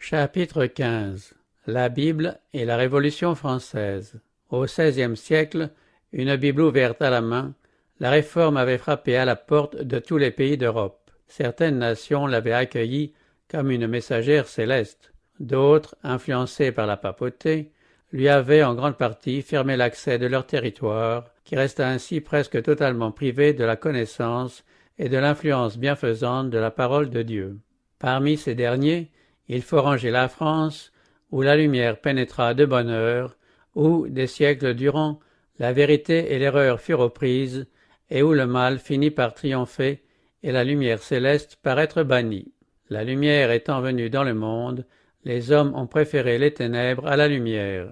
Chapitre 15. La Bible et la Révolution française. Au XVIe siècle, une Bible ouverte à la main, la Réforme avait frappé à la porte de tous les pays d'Europe. Certaines nations l'avaient accueillie comme une messagère céleste. D'autres, influencées par la papauté, lui avaient en grande partie fermé l'accès de leur territoire, qui resta ainsi presque totalement privé de la connaissance et de l'influence bienfaisante de la parole de Dieu. Parmi ces derniers, il faut ranger la France, où la lumière pénétra de bonne heure, où, des siècles durant, la vérité et l'erreur furent aux prises, et où le mal finit par triompher et la lumière céleste par être bannie. La lumière étant venue dans le monde, les hommes ont préféré les ténèbres à la lumière.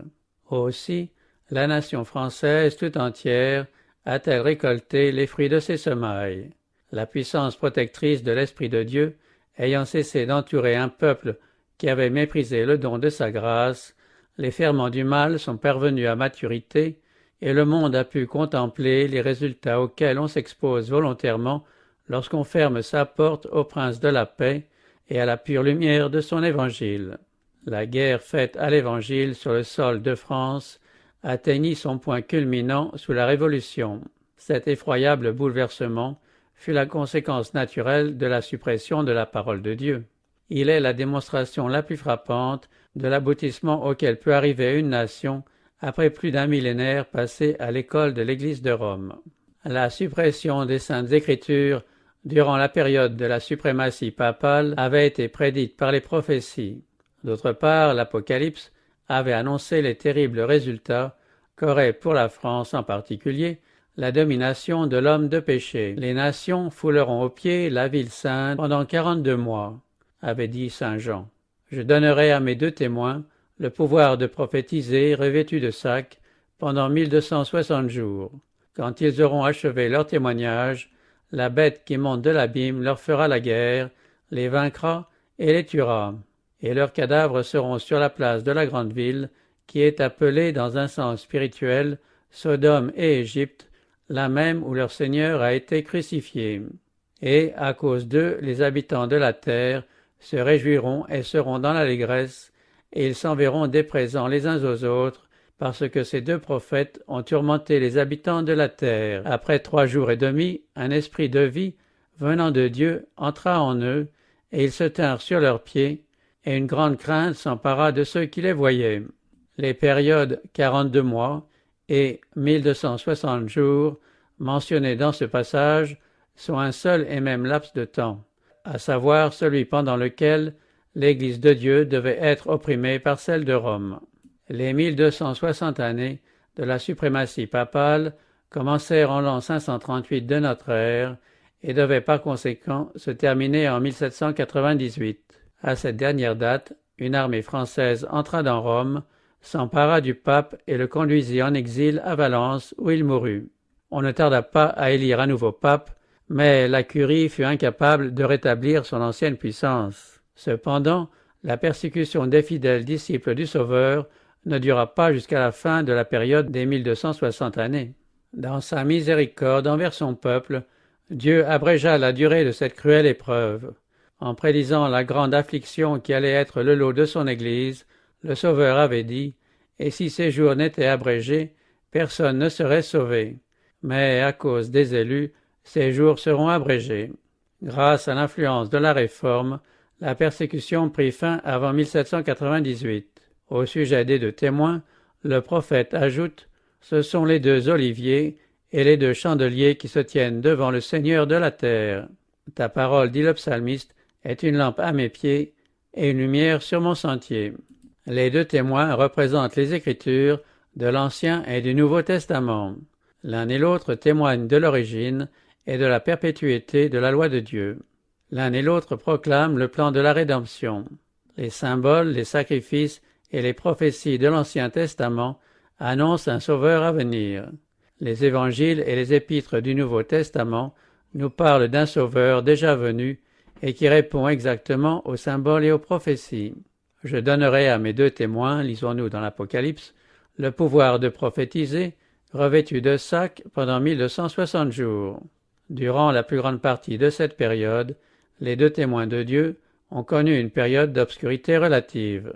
Aussi, la nation française tout entière a-t-elle récolté les fruits de ses semailles. La puissance protectrice de l'Esprit de Dieu, ayant cessé d'entourer un peuple qui avait méprisé le don de sa grâce, les ferments du mal sont parvenus à maturité, et le monde a pu contempler les résultats auxquels on s'expose volontairement lorsqu'on ferme sa porte au prince de la paix et à la pure lumière de son évangile. La guerre faite à l'évangile sur le sol de France atteignit son point culminant sous la Révolution. Cet effroyable bouleversement fut la conséquence naturelle de la suppression de la parole de Dieu. Il est la démonstration la plus frappante de l'aboutissement auquel peut arriver une nation après plus d'un millénaire passé à l'école de l'Église de Rome. La suppression des Saintes Écritures durant la période de la suprématie papale avait été prédite par les prophéties. D'autre part, l'Apocalypse avait annoncé les terribles résultats qu'aurait pour la France en particulier la domination de l'homme de péché. Les nations fouleront aux pieds la ville sainte pendant 42 mois, avait dit saint Jean. Je donnerai à mes deux témoins le pouvoir de prophétiser revêtus de sacs pendant 1260 jours. Quand ils auront achevé leur témoignage, la bête qui monte de l'abîme leur fera la guerre, les vaincra et les tuera. Et leurs cadavres seront sur la place de la grande ville, qui est appelée dans un sens spirituel Sodome et Égypte, la même où leur Seigneur a été crucifié. Et, à cause d'eux, les habitants de la terre se réjouiront et seront dans l'allégresse, et ils s'enverront des présents les uns aux autres, parce que ces deux prophètes ont tourmenté les habitants de la terre. Après 3 jours et demi, un esprit de vie, venant de Dieu, entra en eux, et ils se tinrent sur leurs pieds, et une grande crainte s'empara de ceux qui les voyaient. Les périodes 42 mois et 1260 jours mentionnées dans ce passage sont un seul et même laps de temps, à savoir celui pendant lequel l'Église de Dieu devait être opprimée par celle de Rome. Les 1260 années de la suprématie papale commencèrent en l'an 538 de notre ère et devaient par conséquent se terminer en 1798. À cette dernière date, une armée française entra dans Rome, s'empara du pape et le conduisit en exil à Valence où il mourut. On ne tarda pas à élire un nouveau pape, mais la curie fut incapable de rétablir son ancienne puissance. Cependant, la persécution des fidèles disciples du Sauveur ne dura pas jusqu'à la fin de la période des 1260 années. Dans sa miséricorde envers son peuple, Dieu abrégea la durée de cette cruelle épreuve. En prédisant la grande affliction qui allait être le lot de son Église, le Sauveur avait dit « Et si ces jours n'étaient abrégés, personne ne serait sauvé. Mais à cause des élus, ces jours seront abrégés. » Grâce à l'influence de la Réforme, la persécution prit fin avant 1798. Au sujet des deux témoins, le prophète ajoute « Ce sont les 2 oliviers et les 2 chandeliers qui se tiennent devant le Seigneur de la terre. Ta parole, dit le psalmiste, est une lampe à mes pieds et une lumière sur mon sentier. » Les 2 témoins représentent les Écritures de l'Ancien et du Nouveau Testament. L'un et l'autre témoignent de l'origine et de la perpétuité de la loi de Dieu. L'un et l'autre proclament le plan de la rédemption. Les symboles, les sacrifices et les prophéties de l'Ancien Testament annoncent un sauveur à venir. Les évangiles et les épîtres du Nouveau Testament nous parlent d'un sauveur déjà venu et qui répond exactement aux symboles et aux prophéties. Je donnerai à mes 2 témoins, lisons-nous dans l'Apocalypse, le pouvoir de prophétiser, revêtus de sacs pendant 1260 jours. Durant la plus grande partie de cette période, les 2 témoins de Dieu ont connu une période d'obscurité relative.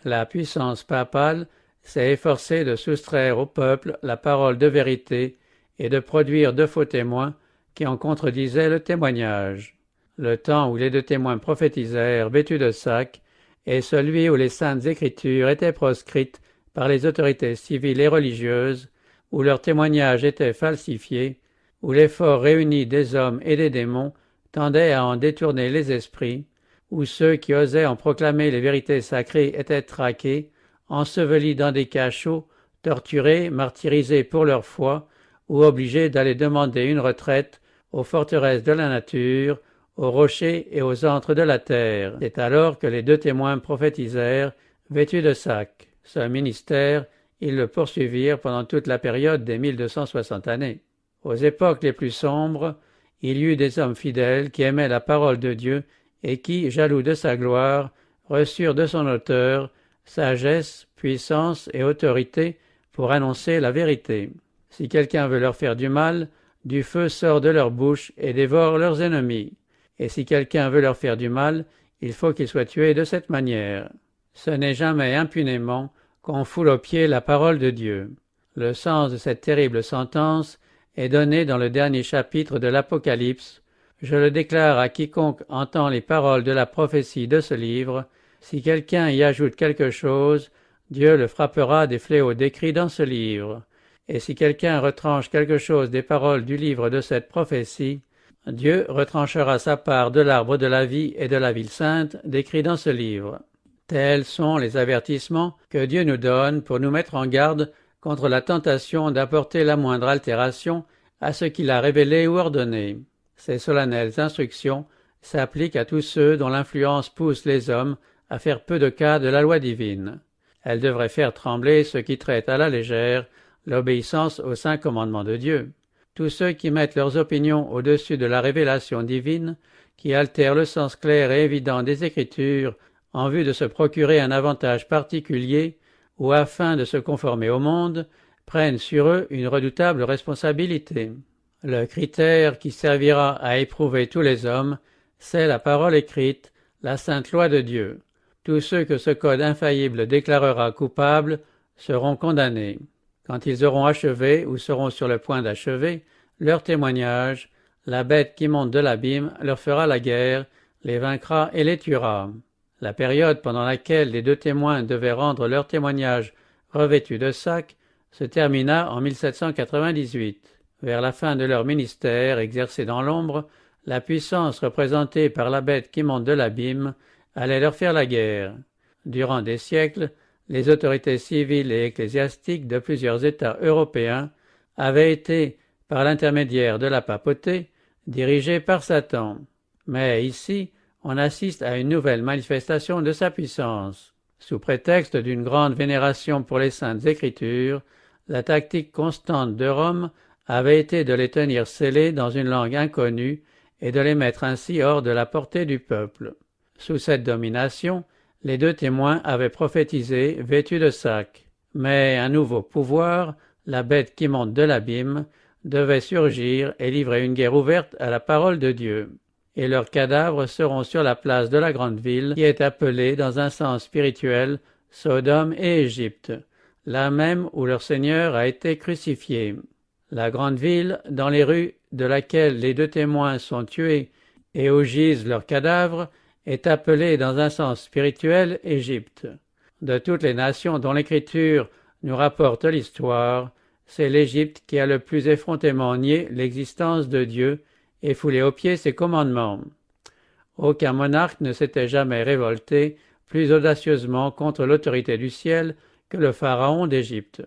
La puissance papale s'est efforcée de soustraire au peuple la parole de vérité et de produire de faux témoins qui en contredisaient le témoignage. Le temps où les deux témoins prophétisèrent vêtus de sacs est celui où les saintes écritures étaient proscrites par les autorités civiles et religieuses, où leurs témoignages étaient falsifiés, où l'effort réuni des hommes et des démons tendait à en détourner les esprits, où ceux qui osaient en proclamer les vérités sacrées étaient traqués, ensevelis dans des cachots, torturés, martyrisés pour leur foi, ou obligés d'aller demander une retraite aux forteresses de la nature, aux rochers et aux antres de la terre. C'est alors que les deux témoins prophétisèrent, vêtus de sacs. Ce ministère, ils le poursuivirent pendant toute la période des 1260 années. Aux époques les plus sombres, il y eut des hommes fidèles qui aimaient la parole de Dieu et qui, jaloux de sa gloire, reçurent de son auteur sagesse, puissance et autorité pour annoncer la vérité. Si quelqu'un veut leur faire du mal, du feu sort de leur bouche et dévore leurs ennemis. Et si quelqu'un veut leur faire du mal, il faut qu'il soit tué de cette manière. Ce n'est jamais impunément qu'on foule aux pieds la parole de Dieu. Le sens de cette terrible sentence est donné dans le dernier chapitre de l'Apocalypse. Je le déclare à quiconque entend les paroles de la prophétie de ce livre. Si quelqu'un y ajoute quelque chose, Dieu le frappera des fléaux décrits dans ce livre. Et si quelqu'un retranche quelque chose des paroles du livre de cette prophétie, Dieu retranchera sa part de l'arbre de la vie et de la ville sainte décrits dans ce livre. Tels sont les avertissements que Dieu nous donne pour nous mettre en garde contre la tentation d'apporter la moindre altération à ce qu'il a révélé ou ordonné. Ces solennelles instructions s'appliquent à tous ceux dont l'influence pousse les hommes à faire peu de cas de la loi divine. Elles devraient faire trembler ceux qui traitent à la légère l'obéissance aux saints commandements de Dieu. Tous ceux qui mettent leurs opinions au-dessus de la révélation divine, qui altèrent le sens clair et évident des Écritures en vue de se procurer un avantage particulier ou afin de se conformer au monde, prennent sur eux une redoutable responsabilité. Le critère qui servira à éprouver tous les hommes, c'est la parole écrite, la sainte loi de Dieu. Tous ceux que ce code infaillible déclarera coupables seront condamnés. Quand ils auront achevé ou seront sur le point d'achever leur témoignage, la bête qui monte de l'abîme leur fera la guerre, les vaincra et les tuera. La période pendant laquelle les deux témoins devaient rendre leur témoignage revêtus de sacs se termina en 1798. Vers la fin de leur ministère exercé dans l'ombre, la puissance représentée par la bête qui monte de l'abîme allait leur faire la guerre. Durant des siècles, les autorités civiles et ecclésiastiques de plusieurs États européens avaient été, par l'intermédiaire de la papauté, dirigés par Satan. Mais ici, on assiste à une nouvelle manifestation de sa puissance. Sous prétexte d'une grande vénération pour les saintes écritures, la tactique constante de Rome avait été de les tenir scellés dans une langue inconnue et de les mettre ainsi hors de la portée du peuple. Sous cette domination, les deux témoins avaient prophétisé vêtus de sacs. Mais un nouveau pouvoir, la bête qui monte de l'abîme, devait surgir et livrer une guerre ouverte à la parole de Dieu. Et leurs cadavres seront sur la place de la grande ville qui est appelée dans un sens spirituel Sodome et Égypte, là même où leur Seigneur a été crucifié. La grande ville, dans les rues de laquelle les deux témoins sont tués et où gisent leurs cadavres, est appelée dans un sens spirituel Égypte. De toutes les nations dont l'Écriture nous rapporte l'histoire, c'est l'Égypte qui a le plus effrontément nié l'existence de Dieu et foulé aux pieds ses commandements. Aucun monarque ne s'était jamais révolté plus audacieusement contre l'autorité du ciel que le pharaon d'Égypte.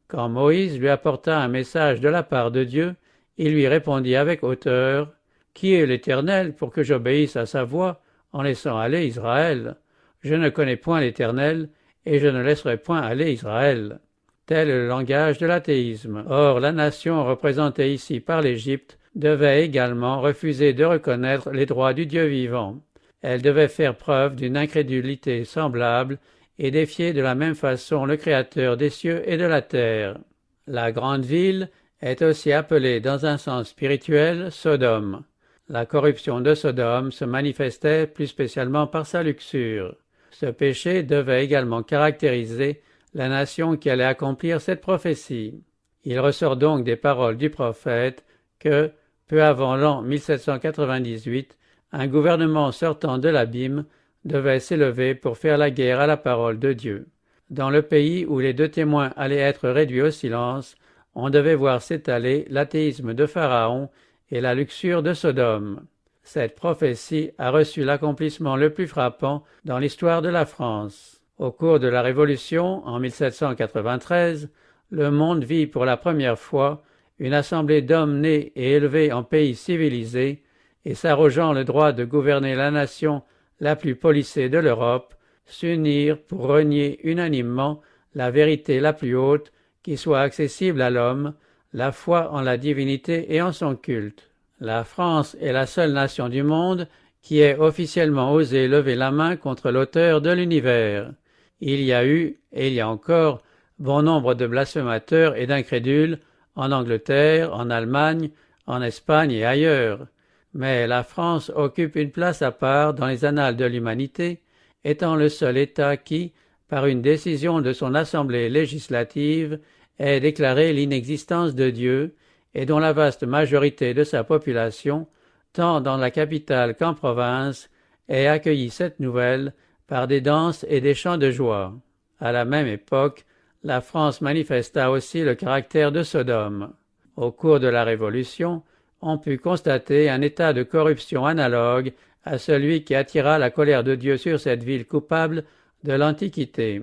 Quand Moïse lui apporta un message de la part de Dieu, il lui répondit avec hauteur « Qui est l'Éternel pour que j'obéisse à sa voix en laissant aller Israël? Je ne connais point l'Éternel, et je ne laisserai point aller Israël. » Tel est le langage de l'athéisme. Or, la nation représentée ici par l'Égypte devait également refuser de reconnaître les droits du Dieu vivant. Elle devait faire preuve d'une incrédulité semblable et défier de la même façon le Créateur des cieux et de la terre. La grande ville est aussi appelée dans un sens spirituel Sodome. La corruption de Sodome se manifestait plus spécialement par sa luxure. Ce péché devait également caractériser la nation qui allait accomplir cette prophétie. Il ressort donc des paroles du prophète que, peu avant l'an 1798, un gouvernement sortant de l'abîme devait s'élever pour faire la guerre à la parole de Dieu. Dans le pays où les deux témoins allaient être réduits au silence, on devait voir s'étaler l'athéisme de Pharaon et la luxure de Sodome. Cette prophétie a reçu l'accomplissement le plus frappant dans l'histoire de la France. Au cours de la Révolution, en 1793, le monde vit pour la première fois une assemblée d'hommes nés et élevés en pays civilisés et s'arrogeant le droit de gouverner la nation la plus policée de l'Europe, s'unir pour renier unanimement la vérité la plus haute qui soit accessible à l'homme, la foi en la divinité et en son culte. La France est la seule nation du monde qui ait officiellement osé lever la main contre l'auteur de l'univers. Il y a eu, et il y a encore, bon nombre de blasphémateurs et d'incrédules en Angleterre, en Allemagne, en Espagne et ailleurs. Mais la France occupe une place à part dans les annales de l'humanité, étant le seul État qui, par une décision de son Assemblée législative, ait déclaré l'inexistence de Dieu et dont la vaste majorité de sa population, tant dans la capitale qu'en province, ait accueilli cette nouvelle par des danses et des chants de joie. À la même époque, la France manifesta aussi le caractère de Sodome. Au cours de la Révolution, on put constater un état de corruption analogue à celui qui attira la colère de Dieu sur cette ville coupable de l'Antiquité.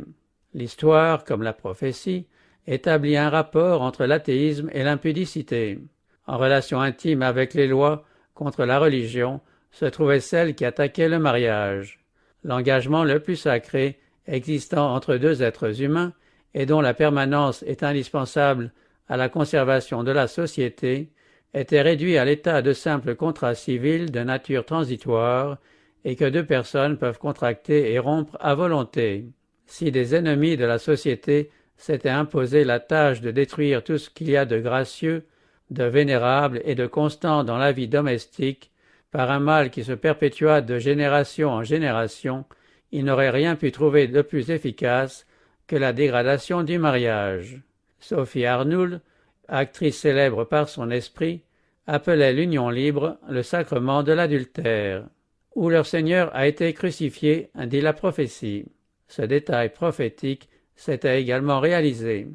L'histoire, comme la prophétie, établit un rapport entre l'athéisme et l'impudicité. En relation intime avec les lois contre la religion se trouvait celle qui attaquait le mariage. L'engagement le plus sacré existant entre deux êtres humains et dont la permanence est indispensable à la conservation de la société, était réduit à l'état de simple contrat civil de nature transitoire et que deux personnes peuvent contracter et rompre à volonté. Si des ennemis de la société s'étaient imposé la tâche de détruire tout ce qu'il y a de gracieux, de vénérable et de constant dans la vie domestique, par un mal qui se perpétua de génération en génération, ils n'auraient rien pu trouver de plus efficace que la dégradation du mariage. Sophie Arnould, actrice célèbre par son esprit, appelait l'union libre le sacrement de l'adultère. Où leur Seigneur a été crucifié, dit la prophétie. Ce détail prophétique s'était également réalisé.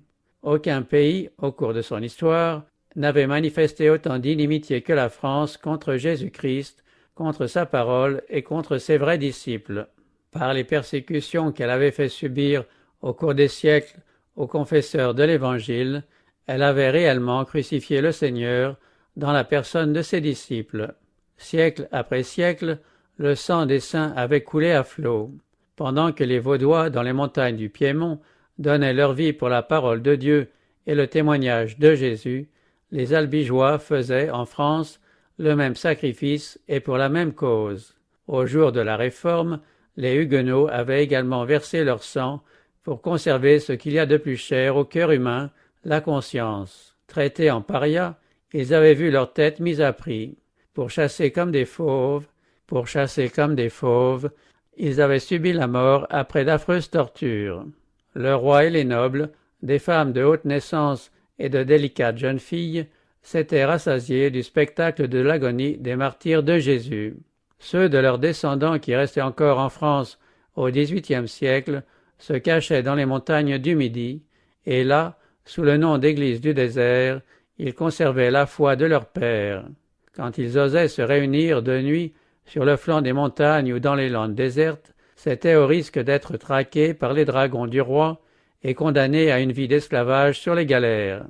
Aucun pays, au cours de son histoire, n'avait manifesté autant d'inimitié que la France contre Jésus-Christ, contre sa parole et contre ses vrais disciples. Par les persécutions qu'elle avait fait subir au cours des siècles aux confesseurs de l'Évangile, elle avait réellement crucifié le Seigneur dans la personne de ses disciples. Siècle après siècle, le sang des saints avait coulé à flots. Pendant que les Vaudois dans les montagnes du Piémont donnaient leur vie pour la parole de Dieu et le témoignage de Jésus, les Albigeois faisaient, en France, le même sacrifice et pour la même cause. Au jour de la Réforme, les Huguenots avaient également versé leur sang pour conserver ce qu'il y a de plus cher au cœur humain, la conscience. Traités en parias, ils avaient vu leur tête mise à prix. Pour chasser comme des fauves, ils avaient subi la mort après d'affreuses tortures. Le roi et les nobles, des femmes de haute naissance et de délicates jeunes filles, s'étaient rassasiés du spectacle de l'agonie des martyrs de Jésus. Ceux de leurs descendants qui restaient encore en France au XVIIIe siècle se cachaient dans les montagnes du Midi, et là, sous le nom d'église du désert, ils conservaient la foi de leur père. Quand ils osaient se réunir de nuit sur le flanc des montagnes ou dans les landes désertes, c'était au risque d'être traqués par les dragons du roi et condamnés à une vie d'esclavage sur les galères.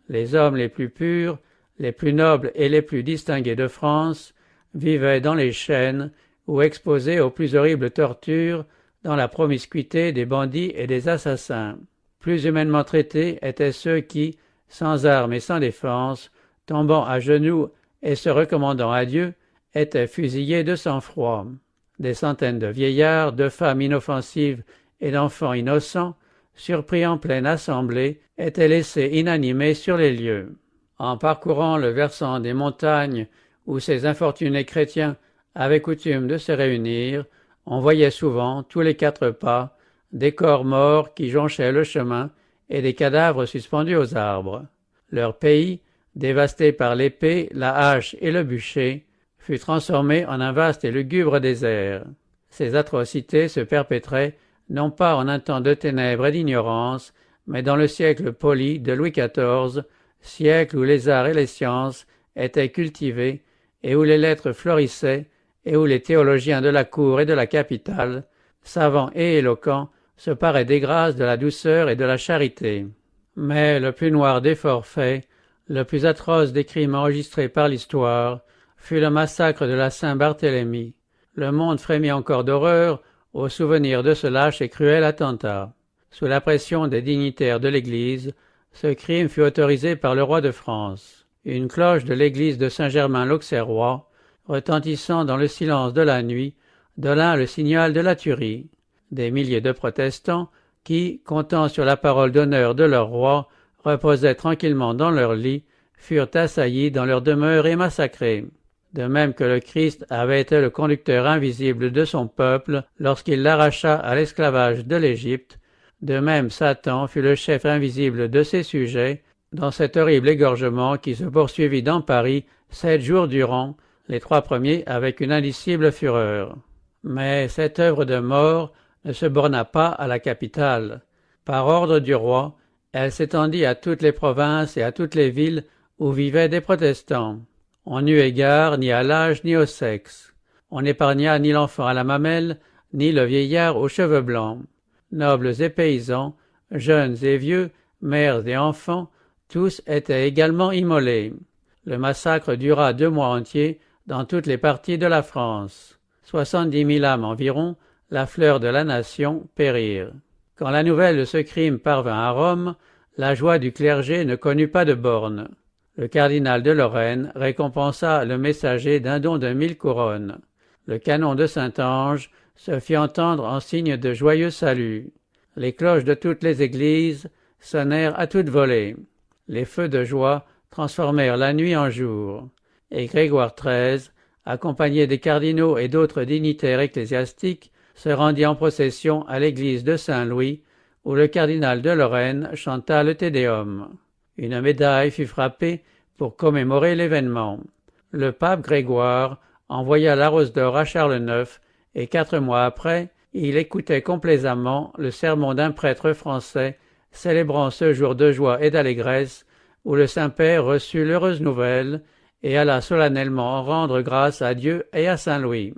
Les hommes les plus purs, les plus nobles et les plus distingués de France vivaient dans les chaînes ou exposés aux plus horribles tortures dans la promiscuité des bandits et des assassins. Plus humainement traités étaient ceux qui, sans armes et sans défense, tombant à genoux et se recommandant à Dieu, étaient fusillés de sang-froid. Des centaines de vieillards, de femmes inoffensives et d'enfants innocents, surpris en pleine assemblée, étaient laissés inanimés sur les lieux. En parcourant le versant des montagnes où ces infortunés chrétiens avaient coutume de se réunir, on voyait souvent, tous les 4 pas, des corps morts qui jonchaient le chemin et des cadavres suspendus aux arbres. Leur pays, dévasté par l'épée, la hache et le bûcher, fut transformé en un vaste et lugubre désert. Ces atrocités se perpétraient non pas en un temps de ténèbres et d'ignorance, mais dans le siècle poli de Louis XIV, siècle où les arts et les sciences étaient cultivés et où les lettres florissaient et où les théologiens de la cour et de la capitale, savants et éloquents, se paraient des grâces de la douceur et de la charité. Mais le plus noir des forfaits, le plus atroce des crimes enregistrés par l'histoire, fut le massacre de la Saint-Barthélemy. Le monde frémit encore d'horreur au souvenir de ce lâche et cruel attentat. Sous la pression des dignitaires de l'Église, ce crime fut autorisé par le roi de France. Une cloche de l'église de Saint-Germain-l'Auxerrois, retentissant dans le silence de la nuit, donna le signal de la tuerie. Des milliers de protestants qui, comptant sur la parole d'honneur de leur roi, reposaient tranquillement dans leur lit, furent assaillis dans leur demeure et massacrés. De même que le Christ avait été le conducteur invisible de son peuple lorsqu'il l'arracha à l'esclavage de l'Égypte, de même Satan fut le chef invisible de ses sujets dans cet horrible égorgement qui se poursuivit dans Paris 7 jours durant, les 3 premiers avec une indicible fureur. Mais cette œuvre de mort ne se borna pas à la capitale. Par ordre du roi, elle s'étendit à toutes les provinces et à toutes les villes où vivaient des protestants. On n'eut égard ni à l'âge ni au sexe. On n'épargna ni l'enfant à la mamelle, ni le vieillard aux cheveux blancs. Nobles et paysans, jeunes et vieux, mères et enfants, tous étaient également immolés. Le massacre dura 2 mois entiers dans toutes les parties de la France. 70 000 âmes environ, la fleur de la nation, périrent. Quand la nouvelle de ce crime parvint à Rome, la joie du clergé ne connut pas de bornes. Le cardinal de Lorraine récompensa le messager d'un don de 1000 couronnes. Le canon de Saint-Ange se fit entendre en signe de joyeux salut. Les cloches de toutes les églises sonnèrent à toute volée. Les feux de joie transformèrent la nuit en jour. Et Grégoire XIII, accompagné des cardinaux et d'autres dignitaires ecclésiastiques, se rendit en procession à l'église de Saint-Louis, où le cardinal de Lorraine chanta le Te Deum. Une médaille fut frappée pour commémorer l'événement. Le pape Grégoire envoya la Rose d'Or à Charles IX et 4 mois après, il écoutait complaisamment le sermon d'un prêtre français célébrant ce jour de joie et d'allégresse où le Saint-Père reçut l'heureuse nouvelle et alla solennellement rendre grâce à Dieu et à Saint-Louis.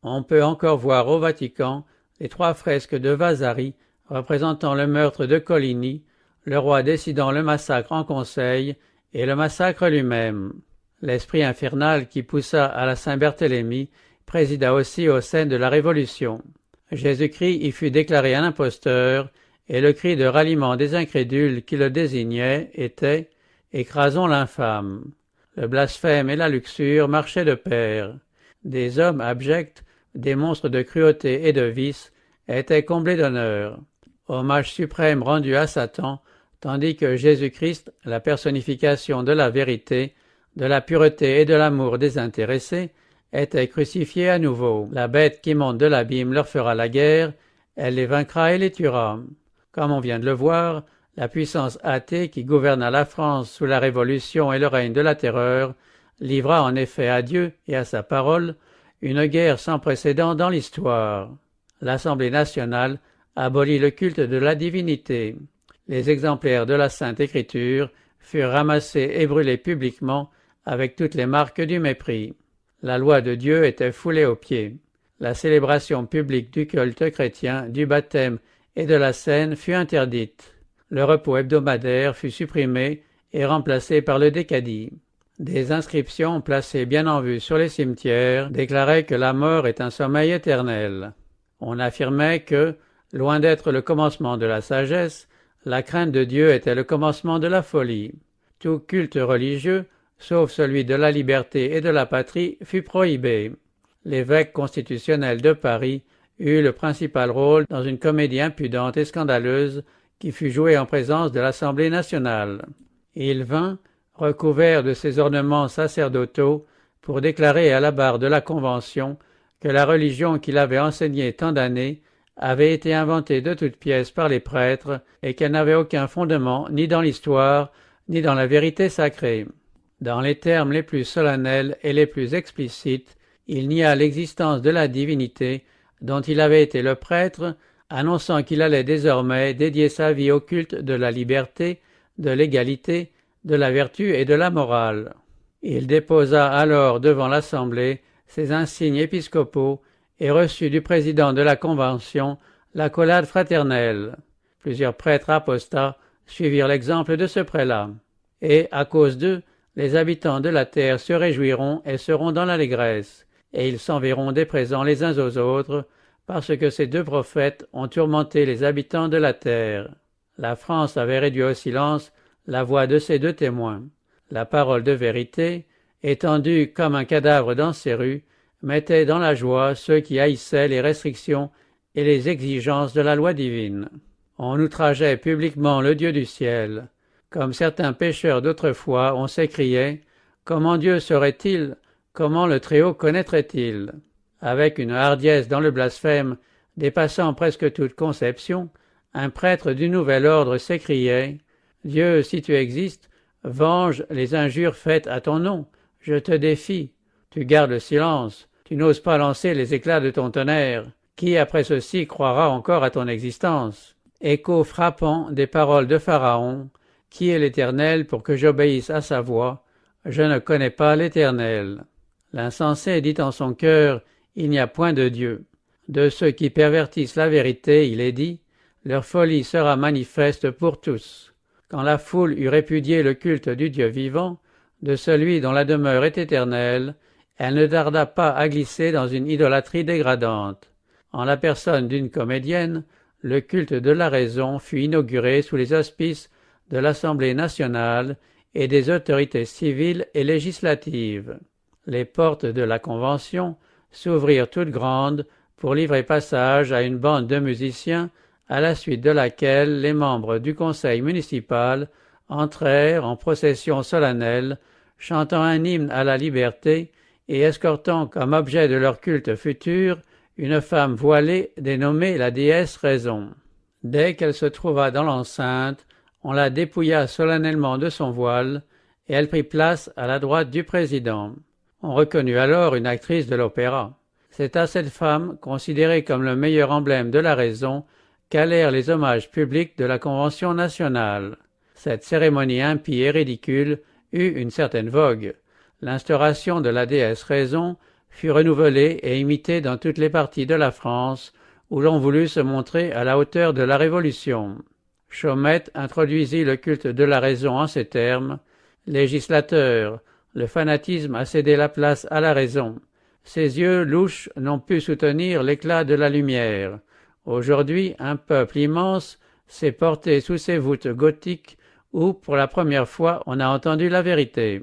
On peut encore voir au Vatican les 3 fresques de Vasari représentant le meurtre de Coligny, le roi décidant le massacre en conseil et le massacre lui-même. L'esprit infernal qui poussa à la Saint-Barthélemy présida aussi aux scènes de la Révolution. Jésus-Christ y fut déclaré un imposteur, et le cri de ralliement des incrédules qui le désignaient était « Écrasons l'infâme ». Le blasphème et la luxure marchaient de pair. Des hommes abjects, des monstres de cruauté et de vice, étaient comblés d'honneur. Hommage suprême rendu à Satan, tandis que Jésus-Christ, la personnification de la vérité, de la pureté et de l'amour désintéressé, était crucifié à nouveau. La bête qui monte de l'abîme leur fera la guerre, elle les vaincra et les tuera. Comme on vient de le voir, la puissance athée qui gouverna la France sous la Révolution et le règne de la Terreur livra en effet à Dieu et à sa parole une guerre sans précédent dans l'histoire. L'Assemblée nationale abolit le culte de la divinité. Les exemplaires de la Sainte Écriture furent ramassés et brûlés publiquement avec toutes les marques du mépris. La loi de Dieu était foulée aux pieds. La célébration publique du culte chrétien, du baptême et de la scène fut interdite. Le repos hebdomadaire fut supprimé et remplacé par le décadi. Des inscriptions placées bien en vue sur les cimetières déclaraient que la mort est un sommeil éternel. On affirmait que, loin d'être le commencement de la sagesse, la crainte de Dieu était le commencement de la folie. Tout culte religieux, sauf celui de la liberté et de la patrie, fut prohibé. L'évêque constitutionnel de Paris eut le principal rôle dans une comédie impudente et scandaleuse qui fut jouée en présence de l'Assemblée nationale. Il vint, recouvert de ses ornements sacerdotaux, pour déclarer à la barre de la Convention que la religion qu'il avait enseignée tant d'années avait été inventée de toutes pièces par les prêtres et qu'elle n'avait aucun fondement ni dans l'histoire ni dans la vérité sacrée. Dans les termes les plus solennels et les plus explicites, il nia l'existence de la divinité dont il avait été le prêtre, annonçant qu'il allait désormais dédier sa vie au culte de la liberté, de l'égalité, de la vertu et de la morale. Il déposa alors devant l'Assemblée ses insignes épiscopaux et reçut du président de la Convention l'accolade fraternelle. Plusieurs prêtres apostats suivirent l'exemple de ce prélat. Et, à cause d'eux, les habitants de la terre se réjouiront et seront dans l'allégresse, et ils s'enverront des présents les uns aux autres, parce que ces deux prophètes ont tourmenté les habitants de la terre. La France avait réduit au silence la voix de ces deux témoins. La parole de vérité, étendue comme un cadavre dans ces rues, mettait dans la joie ceux qui haïssaient les restrictions et les exigences de la loi divine. On outrageait publiquement le Dieu du ciel. Comme certains pécheurs d'autrefois, on s'écriait « Comment Dieu saurait-il? Comment le Très-Haut connaîtrait-il » Avec une hardiesse dans le blasphème dépassant presque toute conception, un prêtre du nouvel ordre s'écriait « Dieu, si tu existes, venge les injures faites à ton nom. Je te défie. Tu gardes le silence. Tu n'oses pas lancer les éclats de ton tonnerre. Qui, après ceci, croira encore à ton existence ?» Écho frappant des paroles de Pharaon. Qui est l'Éternel pour que j'obéisse à sa voix? Je ne connais pas l'Éternel. L'insensé dit en son cœur, il n'y a point de Dieu. De ceux qui pervertissent la vérité, il est dit, leur folie sera manifeste pour tous. Quand la foule eut répudié le culte du Dieu vivant, de celui dont la demeure est éternelle, elle ne tarda pas à glisser dans une idolâtrie dégradante. En la personne d'une comédienne, le culte de la raison fut inauguré sous les auspices de l'Assemblée nationale et des autorités civiles et législatives. Les portes de la Convention s'ouvrirent toutes grandes pour livrer passage à une bande de musiciens à la suite de laquelle les membres du conseil municipal entrèrent en procession solennelle, chantant un hymne à la liberté et escortant comme objet de leur culte futur une femme voilée dénommée la déesse Raison. Dès qu'elle se trouva dans l'enceinte, on la dépouilla solennellement de son voile et elle prit place à la droite du président. On reconnut alors une actrice de l'opéra. C'est à cette femme, considérée comme le meilleur emblème de la raison, qu'allèrent les hommages publics de la Convention nationale. Cette cérémonie impie et ridicule eut une certaine vogue. L'instauration de la déesse Raison fut renouvelée et imitée dans toutes les parties de la France où l'on voulut se montrer à la hauteur de la Révolution. Chaumette introduisit le culte de la raison en ces termes. Législateur, le fanatisme a cédé la place à la raison. Ses yeux louches n'ont pu soutenir l'éclat de la lumière. Aujourd'hui, un peuple immense s'est porté sous ces voûtes gothiques où, pour la première fois, on a entendu la vérité.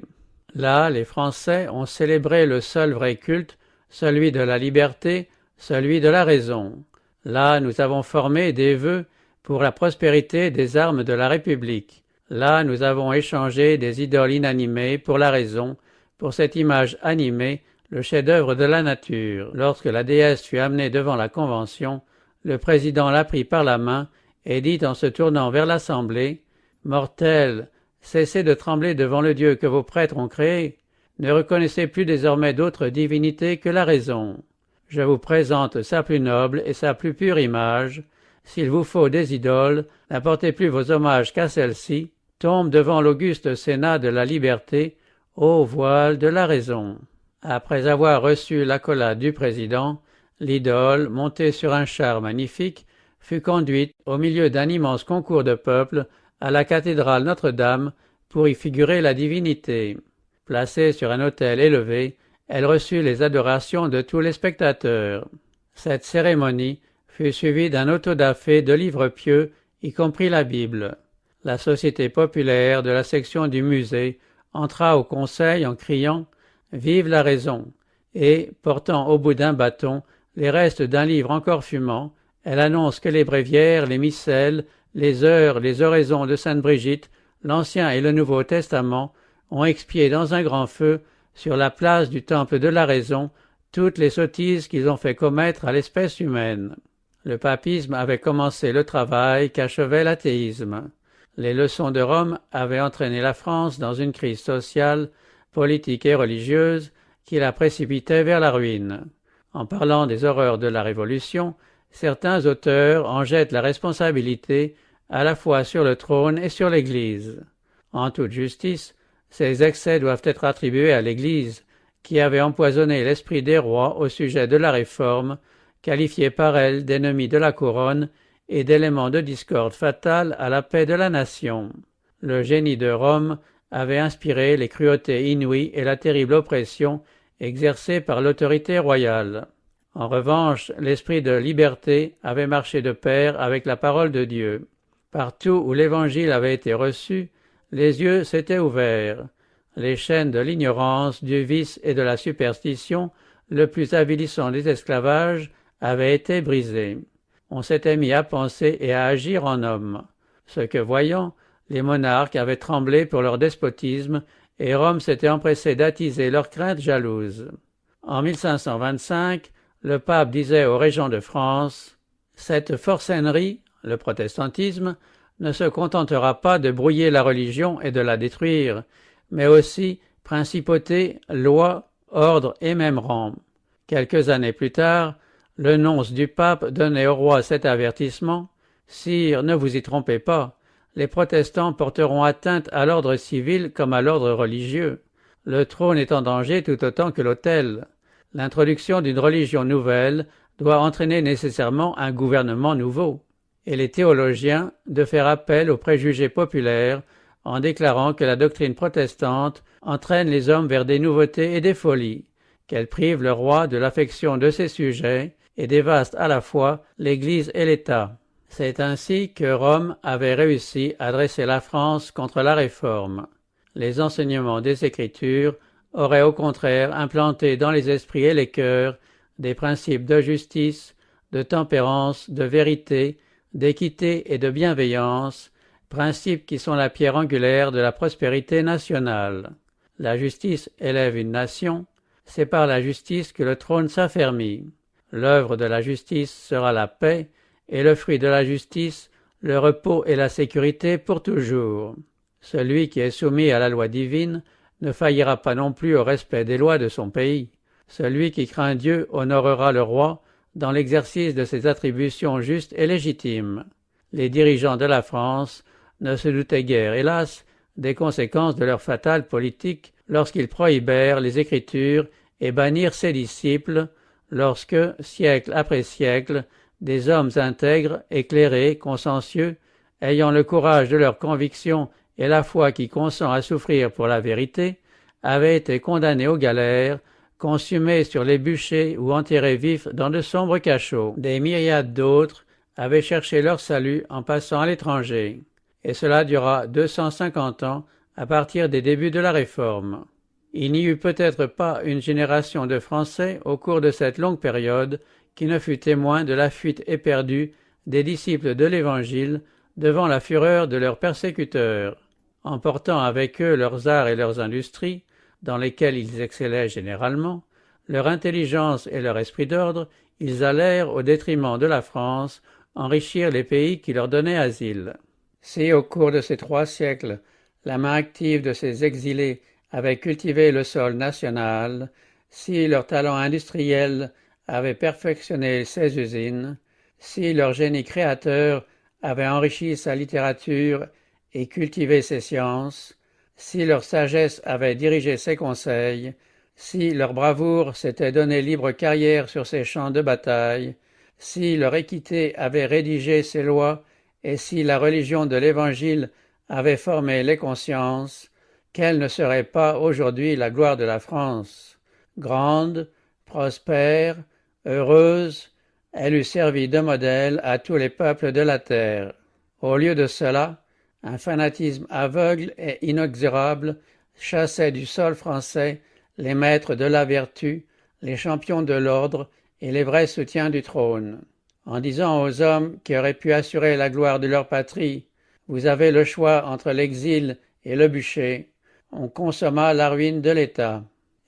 Là, les Français ont célébré le seul vrai culte, celui de la liberté, celui de la raison. Là, nous avons formé des vœux pour la prospérité des armes de la République. Là, nous avons échangé des idoles inanimées pour la raison, pour cette image animée, le chef-d'œuvre de la nature. Lorsque la déesse fut amenée devant la Convention, le président la prit par la main et dit en se tournant vers l'Assemblée, « Mortels, cessez de trembler devant le Dieu que vos prêtres ont créé. Ne reconnaissez plus désormais d'autre divinité que la raison. Je vous présente sa plus noble et sa plus pure image. S'il vous faut des idoles, n'apportez plus vos hommages qu'à celle-ci. Tombe devant l'auguste Sénat de la liberté, ô voile de la raison. » Après avoir reçu l'accolade du président, l'idole, montée sur un char magnifique, fut conduite, au milieu d'un immense concours de peuple, à la cathédrale Notre-Dame pour y figurer la divinité. Placée sur un autel élevé, elle reçut les adorations de tous les spectateurs. Cette cérémonie fut suivie d'un autodafé de livres pieux, y compris la Bible. La société populaire de la section du musée entra au conseil en criant « Vive la raison !» et, portant au bout d'un bâton les restes d'un livre encore fumant, elle annonce que les bréviaires, les missels, les heures, les oraisons de Sainte Brigitte, l'Ancien et le Nouveau Testament ont expié dans un grand feu sur la place du temple de la raison toutes les sottises qu'ils ont fait commettre à l'espèce humaine. Le papisme avait commencé le travail qu'achevait l'athéisme. Les leçons de Rome avaient entraîné la France dans une crise sociale, politique et religieuse qui la précipitait vers la ruine. En parlant des horreurs de la Révolution, certains auteurs en jettent la responsabilité à la fois sur le trône et sur l'Église. En toute justice, ces excès doivent être attribués à l'Église, qui avait empoisonné l'esprit des rois au sujet de la réforme, qualifiée par elle d'ennemi de la couronne et d'élément de discorde fatale à la paix de la nation. Le génie de Rome avait inspiré les cruautés inouïes et la terrible oppression exercée par l'autorité royale. En revanche, l'esprit de liberté avait marché de pair avec la parole de Dieu. Partout où l'Évangile avait été reçu, les yeux s'étaient ouverts. Les chaînes de l'ignorance, du vice et de la superstition, le plus avilissant des esclavages, avaient été brisées. On s'était mis à penser et à agir en hommes. Ce que voyant, les monarques avaient tremblé pour leur despotisme et Rome s'était empressée d'attiser leurs craintes jalouses. En 1525, le pape disait aux régents de France « Cette forçainerie, le protestantisme, ne se contentera pas de brouiller la religion et de la détruire, mais aussi principauté, loi, ordre et même rang. » Quelques années plus tard, le nonce du pape donnait au roi cet avertissement « Sire, ne vous y trompez pas, les protestants porteront atteinte à l'ordre civil comme à l'ordre religieux. Le trône est en danger tout autant que l'autel. L'introduction d'une religion nouvelle doit entraîner nécessairement un gouvernement nouveau. » Et les théologiens de faire appel aux préjugés populaires en déclarant que la doctrine protestante entraîne les hommes vers des nouveautés et des folies, qu'elle prive le roi de l'affection de ses sujets et dévaste à la fois l'Église et l'État. C'est ainsi que Rome avait réussi à dresser la France contre la Réforme. Les enseignements des Écritures auraient au contraire implanté dans les esprits et les cœurs des principes de justice, de tempérance, de vérité, d'équité et de bienveillance, principes qui sont la pierre angulaire de la prospérité nationale. La justice élève une nation, c'est par la justice que le trône s'affermit. L'œuvre de la justice sera la paix, et le fruit de la justice, le repos et la sécurité pour toujours. Celui qui est soumis à la loi divine ne faillira pas non plus au respect des lois de son pays. Celui qui craint Dieu honorera le roi dans l'exercice de ses attributions justes et légitimes. Les dirigeants de la France ne se doutaient guère, hélas, des conséquences de leur fatale politique lorsqu'ils prohibèrent les Écritures et bannirent ses disciples, lorsque, siècle après siècle, des hommes intègres, éclairés, consciencieux, ayant le courage de leurs convictions et la foi qui consent à souffrir pour la vérité, avaient été condamnés aux galères, consumés sur les bûchers ou enterrés vifs dans de sombres cachots. Des myriades d'autres avaient cherché leur salut en passant à l'étranger, et cela dura 250 ans à partir des débuts de la Réforme. Il n'y eut peut-être pas une génération de Français au cours de cette longue période qui ne fut témoin de la fuite éperdue des disciples de l'Évangile devant la fureur de leurs persécuteurs. Emportant avec eux leurs arts et leurs industries, dans lesquels ils excellaient généralement, leur intelligence et leur esprit d'ordre, ils allèrent, au détriment de la France, enrichir les pays qui leur donnaient asile. Si, au cours de ces 3 siècles, la main active de ces exilés avait cultivé le sol national, si leur talent industriel avait perfectionné ses usines, si leur génie créateur avait enrichi sa littérature et cultivé ses sciences, si leur sagesse avait dirigé ses conseils, si leur bravoure s'était donné libre carrière sur ses champs de bataille, si leur équité avait rédigé ses lois et si la religion de l'Évangile avait formé les consciences, quelle ne serait pas aujourd'hui la gloire de la France? Grande, prospère, heureuse, elle eût servi de modèle à tous les peuples de la terre. Au lieu de cela, un fanatisme aveugle et inexorable chassait du sol français les maîtres de la vertu, les champions de l'ordre et les vrais soutiens du trône. En disant aux hommes qui auraient pu assurer la gloire de leur patrie « Vous avez le choix entre l'exil et le bûcher », on consomma la ruine de l'État.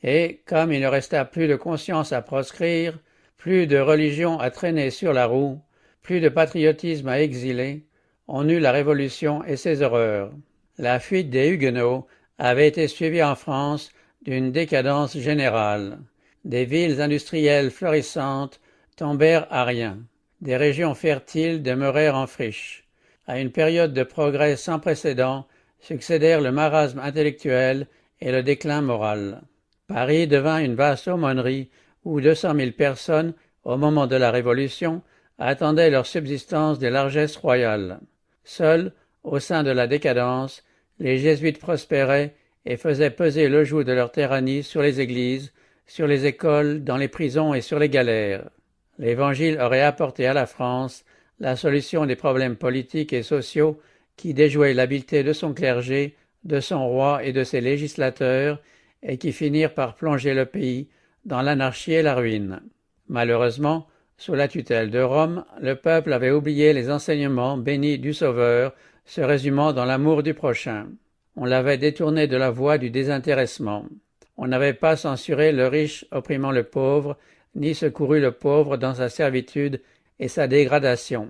Et, comme il ne resta plus de conscience à proscrire, plus de religion à traîner sur la roue, plus de patriotisme à exiler, on eut la Révolution et ses horreurs. La fuite des Huguenots avait été suivie en France d'une décadence générale. Des villes industrielles florissantes tombèrent à rien. Des régions fertiles demeurèrent en friche. À une période de progrès sans précédent succédèrent le marasme intellectuel et le déclin moral. Paris devint une vaste aumônerie où 200 000 personnes, au moment de la Révolution, attendaient leur subsistance des largesses royales. Seuls, au sein de la décadence, les jésuites prospéraient et faisaient peser le joug de leur tyrannie sur les églises, sur les écoles, dans les prisons et sur les galères. L'Évangile aurait apporté à la France la solution des problèmes politiques et sociaux qui déjouaient l'habileté de son clergé, de son roi et de ses législateurs, et qui finirent par plonger le pays dans l'anarchie et la ruine. Malheureusement, sous la tutelle de Rome, le peuple avait oublié les enseignements bénis du Sauveur, se résumant dans l'amour du prochain. On l'avait détourné de la voie du désintéressement. On n'avait pas censuré le riche opprimant le pauvre, ni secouru le pauvre dans sa servitude et sa dégradation.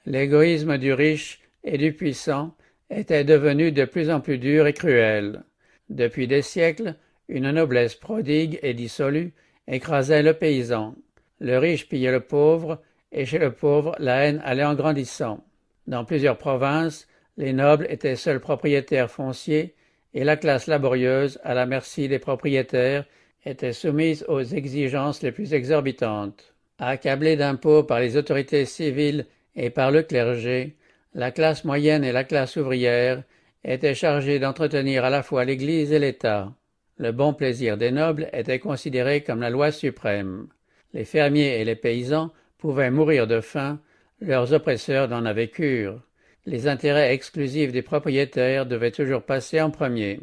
L'égoïsme du riche et du puissant était devenu de plus en plus dur et cruel. Depuis des siècles, une noblesse prodigue et dissolue écrasait le paysan. Le riche pillait le pauvre, et chez le pauvre, la haine allait en grandissant. Dans plusieurs provinces, les nobles étaient seuls propriétaires fonciers, et la classe laborieuse, à la merci des propriétaires, était soumise aux exigences les plus exorbitantes. Accablée d'impôts par les autorités civiles et par le clergé, la classe moyenne et la classe ouvrière étaient chargées d'entretenir à la fois l'Église et l'État. Le bon plaisir des nobles était considéré comme la loi suprême. Les fermiers et les paysans pouvaient mourir de faim, leurs oppresseurs n'en avaient cure. Les intérêts exclusifs des propriétaires devaient toujours passer en premier.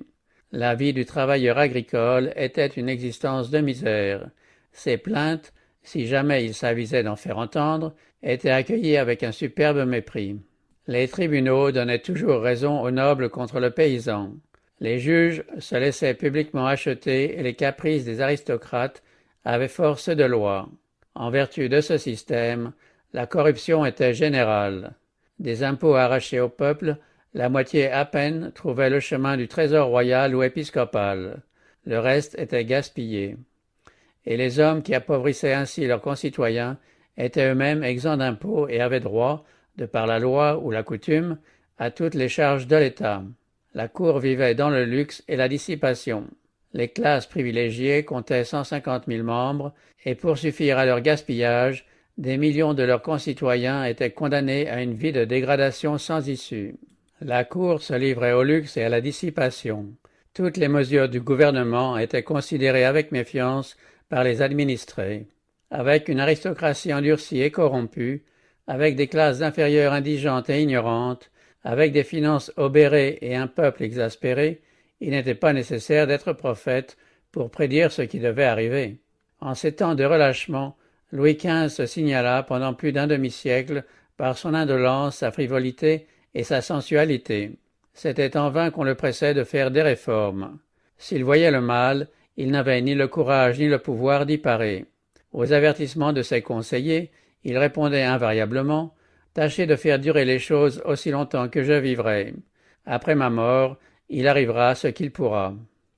La vie du travailleur agricole était une existence de misère. Ses plaintes, si jamais il s'avisait d'en faire entendre, étaient accueillies avec un superbe mépris. Les tribunaux donnaient toujours raison aux nobles contre le paysan. Les juges se laissaient publiquement acheter et les caprices des aristocrates avaient force de loi. En vertu de ce système, la corruption était générale. Des impôts arrachés au peuple, la moitié à peine trouvait le chemin du trésor royal ou épiscopal. Le reste était gaspillé. Et les hommes qui appauvrissaient ainsi leurs concitoyens étaient eux-mêmes exempts d'impôts et avaient droit, de par la loi ou la coutume, à toutes les charges de l'État. La cour vivait dans le luxe et la dissipation. Les classes privilégiées comptaient 150 000 membres, et pour suffire à leur gaspillage, des millions de leurs concitoyens étaient condamnés à une vie de dégradation sans issue. La cour se livrait au luxe et à la dissipation. Toutes les mesures du gouvernement étaient considérées avec méfiance par les administrés. Avec une aristocratie endurcie et corrompue, avec des classes inférieures indigentes et ignorantes, avec des finances obérées et un peuple exaspéré, il n'était pas nécessaire d'être prophète pour prédire ce qui devait arriver. En ces temps de relâchement, Louis XV se signala pendant plus d'un demi-siècle par son indolence, sa frivolité et sa sensualité. C'était en vain qu'on le pressait de faire des réformes. S'il voyait le mal, il n'avait ni le courage ni le pouvoir d'y parer. Aux avertissements de ses conseillers, il répondait invariablement « Tâchez de faire durer les choses aussi longtemps que je vivrai. Après ma mort, il arrivera ce qu'il pourra. »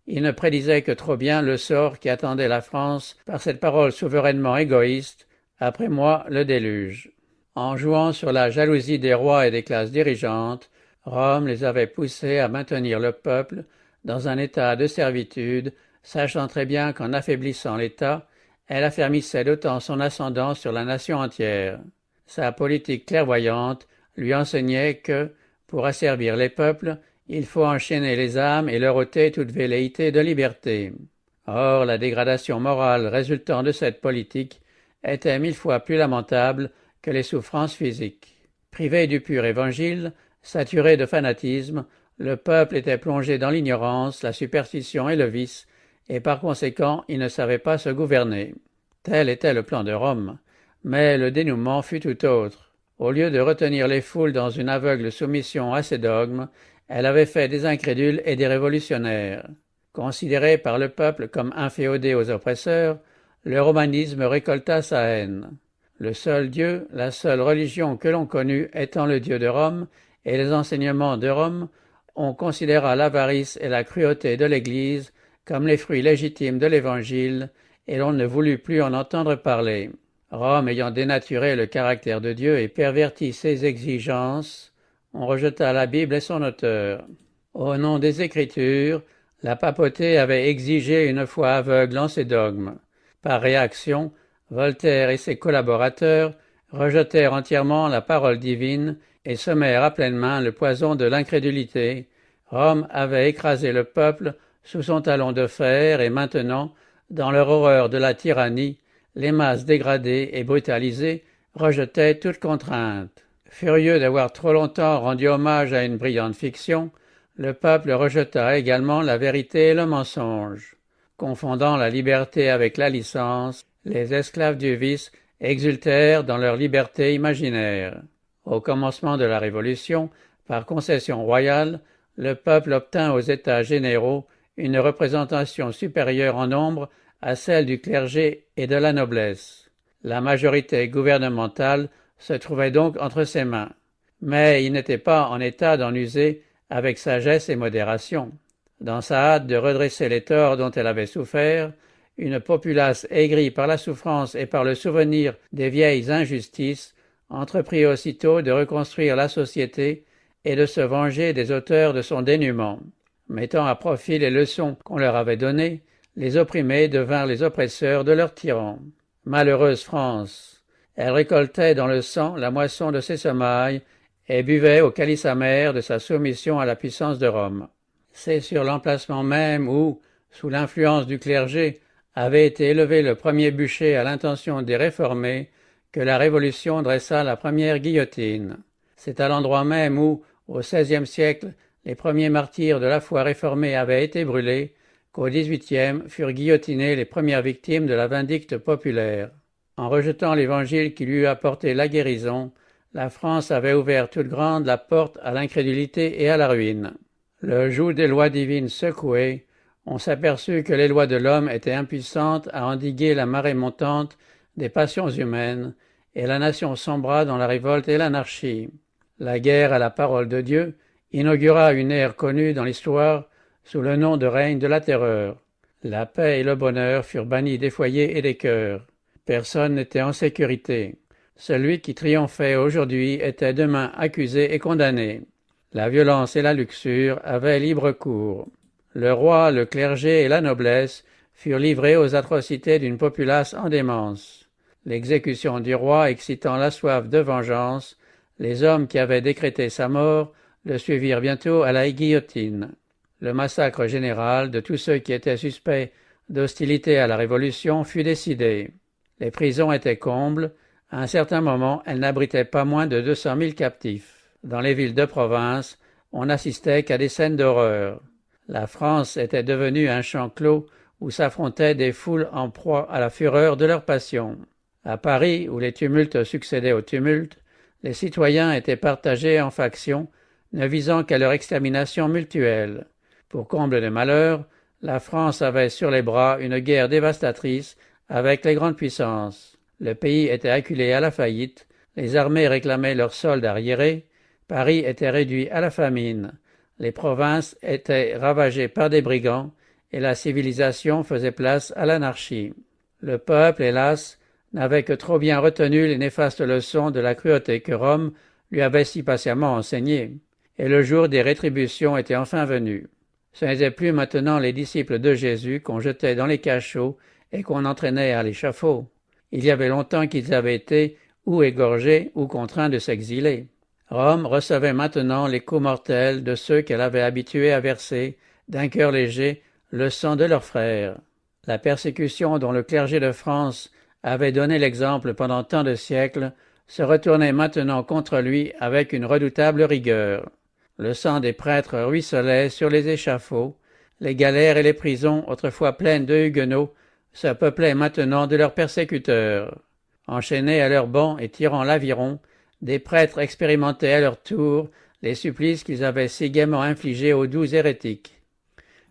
Il ne prédisait que trop bien le sort qui attendait la France par cette parole souverainement égoïste « Après moi, le déluge ». En jouant sur la jalousie des rois et des classes dirigeantes, Rome les avait poussés à maintenir le peuple dans un état de servitude, sachant très bien qu'en affaiblissant l'État, elle affermissait d'autant son ascendant sur la nation entière. Sa politique clairvoyante lui enseignait que, pour asservir les peuples, il faut enchaîner les âmes et leur ôter toute velléité de liberté. Or, la dégradation morale résultant de cette politique était 1000 fois plus lamentable que les souffrances physiques. Privé du pur évangile, saturé de fanatisme, le peuple était plongé dans l'ignorance, la superstition et le vice, et par conséquent il ne savait pas se gouverner. Tel était le plan de Rome, mais le dénouement fut tout autre. Au lieu de retenir les foules dans une aveugle soumission à ses dogmes, elle avait fait des incrédules et des révolutionnaires. Considéré par le peuple comme inféodé aux oppresseurs, le romanisme récolta sa haine. Le seul Dieu, la seule religion que l'on connut étant le Dieu de Rome et les enseignements de Rome, on considéra l'avarice et la cruauté de l'Église comme les fruits légitimes de l'Évangile, et l'on ne voulut plus en entendre parler. Rome ayant dénaturé le caractère de Dieu et perverti ses exigences, on rejeta la Bible et son auteur. Au nom des Écritures, la papauté avait exigé une foi aveugle en ses dogmes. Par réaction, Voltaire et ses collaborateurs rejetèrent entièrement la parole divine et semèrent à pleine main le poison de l'incrédulité. Rome avait écrasé le peuple sous son talon de fer et maintenant, dans leur horreur de la tyrannie, les masses dégradées et brutalisées rejetaient toute contrainte. Furieux d'avoir trop longtemps rendu hommage à une brillante fiction, le peuple rejeta également la vérité et le mensonge. Confondant la liberté avec la licence, les esclaves du vice exultèrent dans leur liberté imaginaire. Au commencement de la Révolution, par concession royale, le peuple obtint aux États généraux une représentation supérieure en nombre à celle du clergé et de la noblesse. La majorité gouvernementale se trouvait donc entre ses mains. Mais il n'était pas en état d'en user avec sagesse et modération. Dans sa hâte de redresser les torts dont elle avait souffert, une populace aigrie par la souffrance et par le souvenir des vieilles injustices entreprit aussitôt de reconstruire la société et de se venger des auteurs de son dénuement. Mettant à profit les leçons qu'on leur avait données, les opprimés devinrent les oppresseurs de leurs tyrans. Malheureuse France! Elle récoltait dans le sang la moisson de ses semailles et buvait au calice amer de sa soumission à la puissance de Rome. C'est sur l'emplacement même où, sous l'influence du clergé, avait été élevé le premier bûcher à l'intention des réformés que la Révolution dressa la première guillotine. C'est à l'endroit même où, au XVIe siècle, les premiers martyrs de la foi réformée avaient été brûlés, qu'au XVIIIe furent guillotinées les premières victimes de la vindicte populaire. En rejetant l'Évangile qui lui eût apporté la guérison, la France avait ouvert toute grande la porte à l'incrédulité et à la ruine. Le joug des lois divines secoué, on s'aperçut que les lois de l'homme étaient impuissantes à endiguer la marée montante des passions humaines, et la nation sombra dans la révolte et l'anarchie. La guerre à la parole de Dieu inaugura une ère connue dans l'histoire sous le nom de règne de la terreur. La paix et le bonheur furent bannis des foyers et des cœurs. Personne n'était en sécurité. Celui qui triomphait aujourd'hui était demain accusé et condamné. La violence et la luxure avaient libre cours. Le roi, le clergé et la noblesse furent livrés aux atrocités d'une populace en démence. L'exécution du roi excitant la soif de vengeance, les hommes qui avaient décrété sa mort le suivirent bientôt à la guillotine. Le massacre général de tous ceux qui étaient suspects d'hostilité à la Révolution fut décidé. Les prisons étaient combles. À un certain moment, elles n'abritaient pas moins de 200 000 captifs. Dans les villes de province, on n'assistait qu'à des scènes d'horreur. La France était devenue un champ clos où s'affrontaient des foules en proie à la fureur de leur passion. À Paris, où les tumultes succédaient aux tumultes, les citoyens étaient partagés en factions, ne visant qu'à leur extermination mutuelle. Pour comble de malheur, la France avait sur les bras une guerre dévastatrice avec les grandes puissances. Le pays était acculé à la faillite, les armées réclamaient leurs soldes arriérés, Paris était réduit à la famine, les provinces étaient ravagées par des brigands et la civilisation faisait place à l'anarchie. Le peuple, hélas, n'avait que trop bien retenu les néfastes leçons de la cruauté que Rome lui avait si patiemment enseignées, et le jour des rétributions était enfin venu. Ce n'étaient plus maintenant les disciples de Jésus qu'on jetait dans les cachots et qu'on entraînait à l'échafaud. Il y avait longtemps qu'ils avaient été ou égorgés ou contraints de s'exiler. Rome recevait maintenant les coups mortels de ceux qu'elle avait habitués à verser, d'un cœur léger, le sang de leurs frères. La persécution dont le clergé de France avait donné l'exemple pendant tant de siècles se retournait maintenant contre lui avec une redoutable rigueur. Le sang des prêtres ruisselait sur les échafauds, les galères et les prisons, autrefois pleines de huguenots, se peuplaient maintenant de leurs persécuteurs. Enchaînés à leurs bancs et tirant l'aviron, des prêtres expérimentaient à leur tour les supplices qu'ils avaient si gaiement infligés aux doux hérétiques.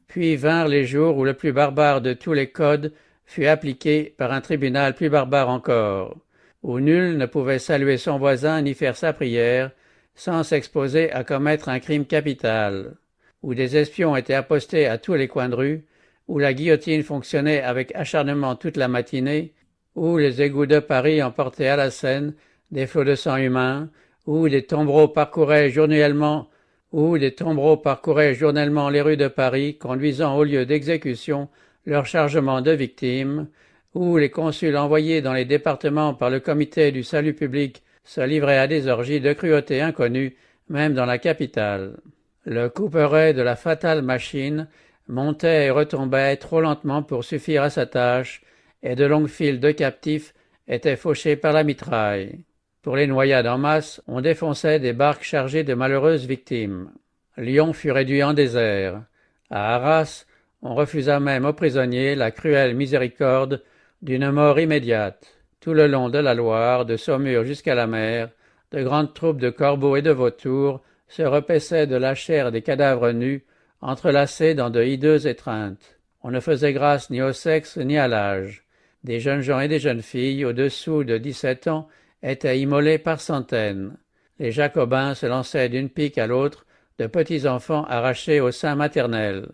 Puis vinrent les jours où le plus barbare de tous les codes fut appliqué par un tribunal plus barbare encore, où nul ne pouvait saluer son voisin ni faire sa prière sans s'exposer à commettre un crime capital, où des espions étaient apostés à tous les coins de rue, où la guillotine fonctionnait avec acharnement toute la matinée, où les égouts de Paris emportaient à la Seine des flots de sang humain, où des tombereaux parcouraient journellement les rues de Paris, conduisant au lieu d'exécution leur chargement de victimes, où les consuls envoyés dans les départements par le comité du salut public se livraient à des orgies de cruauté inconnues, même dans la capitale. Le couperet de la fatale machine montait et retombait trop lentement pour suffire à sa tâche, et de longues files de captifs étaient fauchés par la mitraille. Pour les noyades en masse, on défonçait des barques chargées de malheureuses victimes. Lyon fut réduit en désert. À Arras, on refusa même aux prisonniers la cruelle miséricorde d'une mort immédiate. Tout le long de la Loire, de Saumur jusqu'à la mer, de grandes troupes de corbeaux et de vautours se repaissaient de la chair des cadavres nus, entrelacés dans de hideuses étreintes. On ne faisait grâce ni au sexe ni à l'âge. Des jeunes gens et des jeunes filles, au-dessous de 17 ans, étaient immolés par centaines. Les Jacobins se lançaient d'une pique à l'autre de petits enfants arrachés au sein maternel.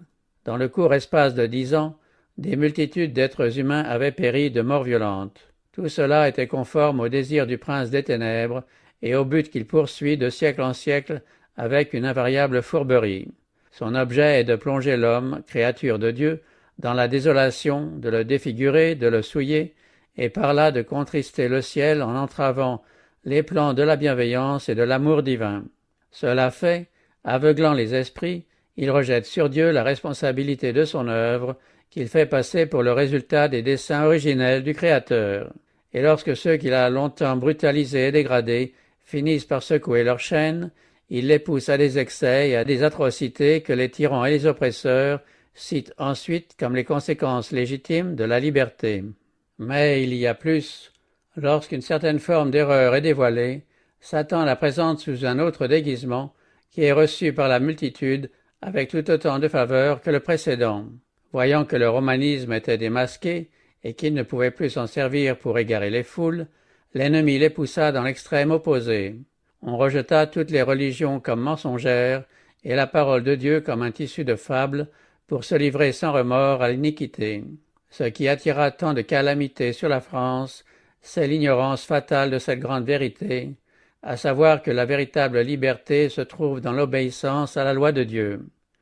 Dans le court espace de 10 ans, des multitudes d'êtres humains avaient péri de mort violente. Tout cela était conforme au désir du prince des ténèbres et au but qu'il poursuit de siècle en siècle avec une invariable fourberie. Son objet est de plonger l'homme, créature de Dieu, dans la désolation, de le défigurer, de le souiller, et par là de contrister le ciel en entravant les plans de la bienveillance et de l'amour divin. Cela fait, aveuglant les esprits, il rejette sur Dieu la responsabilité de son œuvre, qu'il fait passer pour le résultat des desseins originels du Créateur. Et lorsque ceux qu'il a longtemps brutalisés et dégradés finissent par secouer leurs chaînes, il les pousse à des excès et à des atrocités que les tyrans et les oppresseurs citent ensuite comme les conséquences légitimes de la liberté. Mais il y a plus. Lorsqu'une certaine forme d'erreur est dévoilée, Satan la présente sous un autre déguisement qui est reçu par la multitude avec tout autant de faveur que le précédent. Voyant que le romanisme était démasqué et qu'il ne pouvait plus s'en servir pour égarer les foules, l'ennemi les poussa dans l'extrême opposé. On rejeta toutes les religions comme mensongères et la parole de Dieu comme un tissu de fables pour se livrer sans remords à l'iniquité. Ce qui attira tant de calamités sur la France, c'est l'ignorance fatale de cette grande vérité, à savoir que la véritable liberté se trouve dans l'obéissance à la loi de Dieu.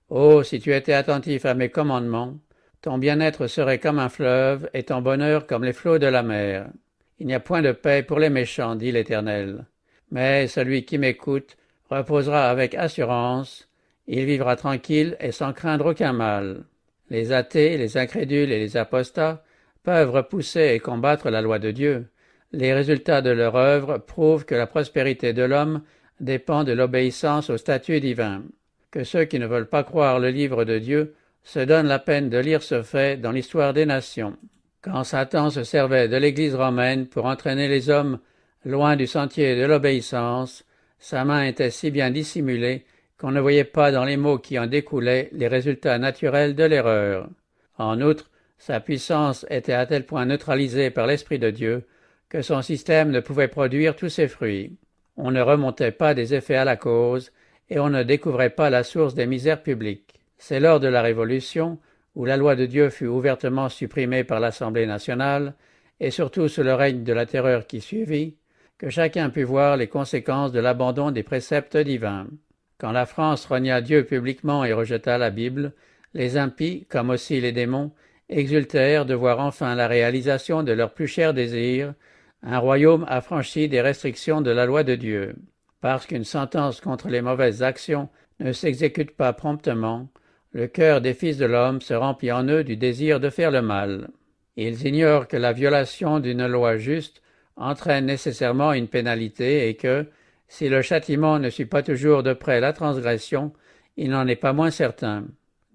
Oh, si tu étais attentif à mes commandements, ton bien-être serait comme un fleuve et ton bonheur comme les flots de la mer. Il n'y a point de paix pour les méchants, dit l'Éternel. Mais celui qui m'écoute reposera avec assurance, il vivra tranquille et sans craindre aucun mal. Les athées, les incrédules et les apostats peuvent repousser et combattre la loi de Dieu. Les résultats de leur œuvre prouvent que la prospérité de l'homme dépend de l'obéissance au statut divin. Que ceux qui ne veulent pas croire le livre de Dieu se donnent la peine de lire ce fait dans l'histoire des nations. Quand Satan se servait de l'Église romaine pour entraîner les hommes loin du sentier de l'obéissance, sa main était si bien dissimulée qu'on ne voyait pas dans les mots qui en découlaient les résultats naturels de l'erreur. En outre, sa puissance était à tel point neutralisée par l'Esprit de Dieu que son système ne pouvait produire tous ses fruits. On ne remontait pas des effets à la cause et on ne découvrait pas la source des misères publiques. C'est lors de la Révolution, où la loi de Dieu fut ouvertement supprimée par l'Assemblée nationale, et surtout sous le règne de la terreur qui suivit, que chacun put voir les conséquences de l'abandon des préceptes divins. Quand la France renia Dieu publiquement et rejeta la Bible, les impies, comme aussi les démons, exultèrent de voir enfin la réalisation de leurs plus chers désirs, un royaume affranchi des restrictions de la loi de Dieu. Parce qu'une sentence contre les mauvaises actions ne s'exécute pas promptement, le cœur des fils de l'homme se remplit en eux du désir de faire le mal. Ils ignorent que la violation d'une loi juste entraîne nécessairement une pénalité et que, si le châtiment ne suit pas toujours de près la transgression, il n'en est pas moins certain.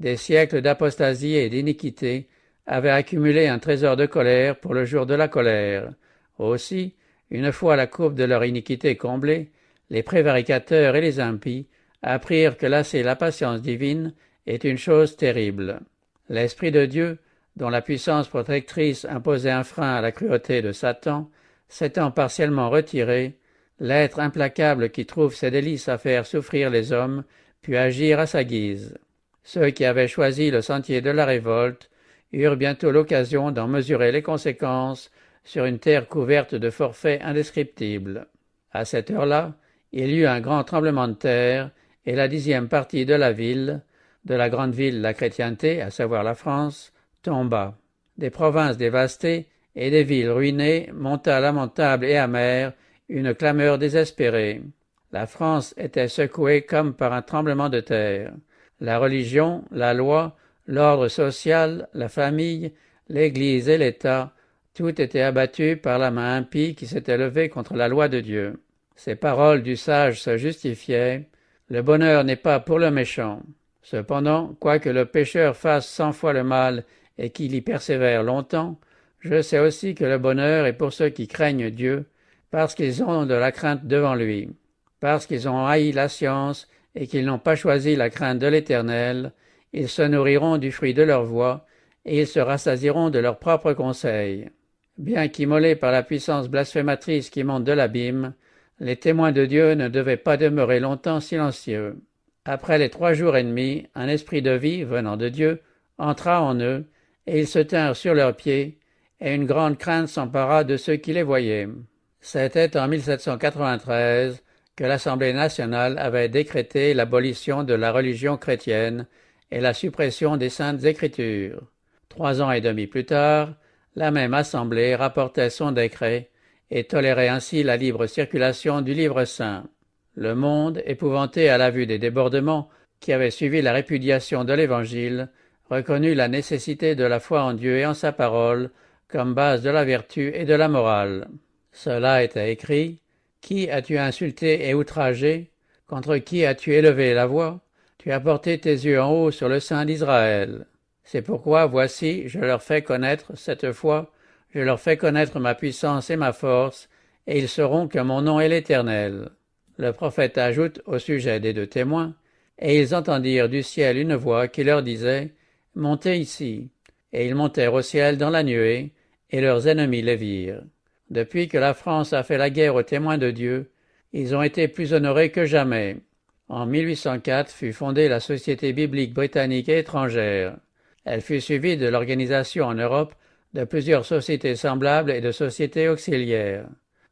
Des siècles d'apostasie et d'iniquité avaient accumulé un trésor de colère pour le jour de la colère. Aussi, une fois la courbe de leur iniquité comblée, les prévaricateurs et les impies apprirent que lasser la patience divine est une chose terrible. L'Esprit de Dieu, dont la puissance protectrice imposait un frein à la cruauté de Satan, s'étant partiellement retiré, l'être implacable qui trouve ses délices à faire souffrir les hommes put agir à sa guise. Ceux qui avaient choisi le sentier de la révolte eurent bientôt l'occasion d'en mesurer les conséquences sur une terre couverte de forfaits indescriptibles. À cette heure-là, il y eut un grand tremblement de terre, et la 10e partie de la ville, de la grande ville la chrétienté, à savoir la France, tomba. Des provinces dévastées et des villes ruinées monta lamentable et amère une clameur désespérée. La France était secouée comme par un tremblement de terre. La religion, la loi, l'ordre social, la famille, l'Église et l'État, tout était abattu par la main impie qui s'était levée contre la loi de Dieu. Ces paroles du sage se justifiaient. Le bonheur n'est pas pour le méchant. Cependant, quoique le pécheur fasse 100 fois le mal et qu'il y persévère longtemps, je sais aussi que le bonheur est pour ceux qui craignent Dieu, parce qu'ils ont de la crainte devant lui, parce qu'ils ont haï la science et qu'ils n'ont pas choisi la crainte de l'Éternel, ils se nourriront du fruit de leur voix, et ils se rassasieront de leurs propres conseils. Bien qu'immolés par la puissance blasphématrice qui monte de l'abîme, les témoins de Dieu ne devaient pas demeurer longtemps silencieux. Après les 3 jours et demi, un esprit de vie, venant de Dieu, entra en eux, et ils se tinrent sur leurs pieds, et une grande crainte s'empara de ceux qui les voyaient. C'était en 1793 que l'Assemblée nationale avait décrété l'abolition de la religion chrétienne et la suppression des Saintes Écritures. 3 ans et demi plus tard, la même Assemblée rapportait son décret et tolérait ainsi la libre circulation du livre saint. Le monde, épouvanté à la vue des débordements qui avaient suivi la répudiation de l'Évangile, reconnut la nécessité de la foi en Dieu et en sa parole comme base de la vertu et de la morale. Cela était écrit. Qui as-tu insulté et outragé? Contre qui as-tu élevé la voix? Tu as porté tes yeux en haut sur le sein d'Israël. C'est pourquoi, voici, je leur fais connaître, cette fois, je leur fais connaître ma puissance et ma force, et ils sauront que mon nom est l'Éternel. Le prophète ajoute au sujet des 2 témoins, et ils entendirent du ciel une voix qui leur disait, « Montez ici. » Et ils montèrent au ciel dans la nuée, et leurs ennemis les virent. Depuis que la France a fait la guerre aux témoins de Dieu, ils ont été plus honorés que jamais. En 1804 fut fondée la Société biblique britannique et étrangère. Elle fut suivie de l'organisation en Europe de plusieurs sociétés semblables et de sociétés auxiliaires.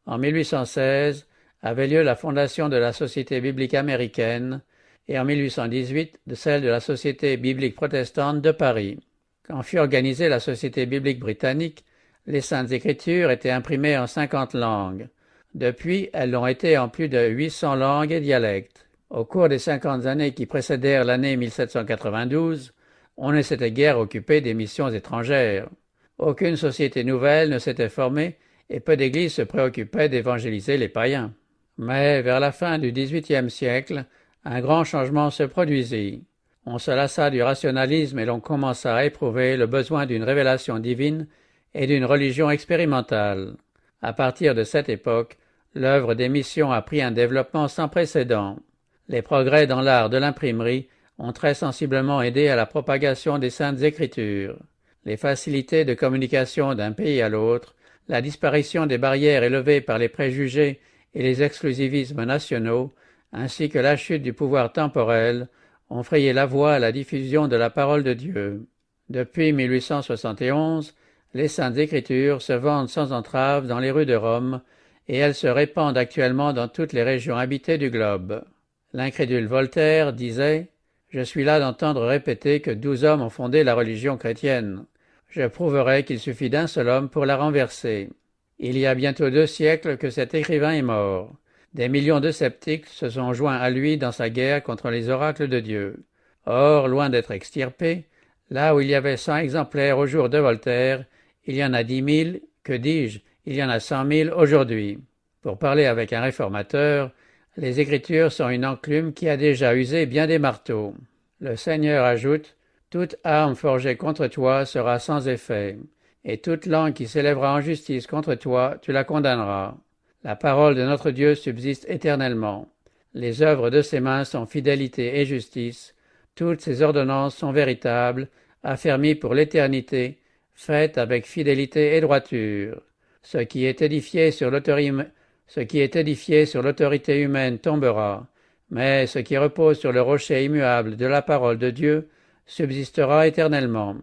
En 1816 avait lieu la fondation de la Société biblique américaine et en 1818 de celle de la Société biblique protestante de Paris. Quand fut organisée la Société biblique britannique, les Saintes Écritures étaient imprimées en 50 langues. Depuis, elles l'ont été en plus de 800 langues et dialectes. Au cours des 50 années qui précédèrent l'année 1792, on ne s'était guère occupé des missions étrangères. Aucune société nouvelle ne s'était formée et peu d'églises se préoccupaient d'évangéliser les païens. Mais vers la fin du XVIIIe siècle, un grand changement se produisit. On se lassa du rationalisme et l'on commença à éprouver le besoin d'une révélation divine et d'une religion expérimentale. À partir de cette époque, l'œuvre des missions a pris un développement sans précédent. Les progrès dans l'art de l'imprimerie ont très sensiblement aidé à la propagation des Saintes Écritures. Les facilités de communication d'un pays à l'autre, la disparition des barrières élevées par les préjugés et les exclusivismes nationaux, ainsi que la chute du pouvoir temporel, ont frayé la voie à la diffusion de la parole de Dieu. Depuis 1871, les Saintes Écritures se vendent sans entrave dans les rues de Rome, et elles se répandent actuellement dans toutes les régions habitées du globe. L'incrédule Voltaire disait « Je suis là d'entendre répéter que 12 hommes ont fondé la religion chrétienne. Je prouverai qu'il suffit d'un seul homme pour la renverser. » Il y a bientôt 2 siècles que cet écrivain est mort. Des millions de sceptiques se sont joints à lui dans sa guerre contre les oracles de Dieu. Or, loin d'être extirpés, là où il y avait 100 exemplaires au jour de Voltaire, il y en a 10 000, que dis-je, il y en a 100 000 aujourd'hui. Pour parler avec un réformateur, les Écritures sont une enclume qui a déjà usé bien des marteaux. Le Seigneur ajoute « Toute arme forgée contre toi sera sans effet, et toute langue qui s'élèvera en justice contre toi, tu la condamneras. La parole de notre Dieu subsiste éternellement. Les œuvres de ses mains sont fidélité et justice. Toutes ces ordonnances sont véritables, affermies pour l'éternité, faites avec fidélité et droiture. Ce qui est édifié sur l'autorité humaine tombera, mais ce qui repose sur le rocher immuable de la parole de Dieu subsistera éternellement.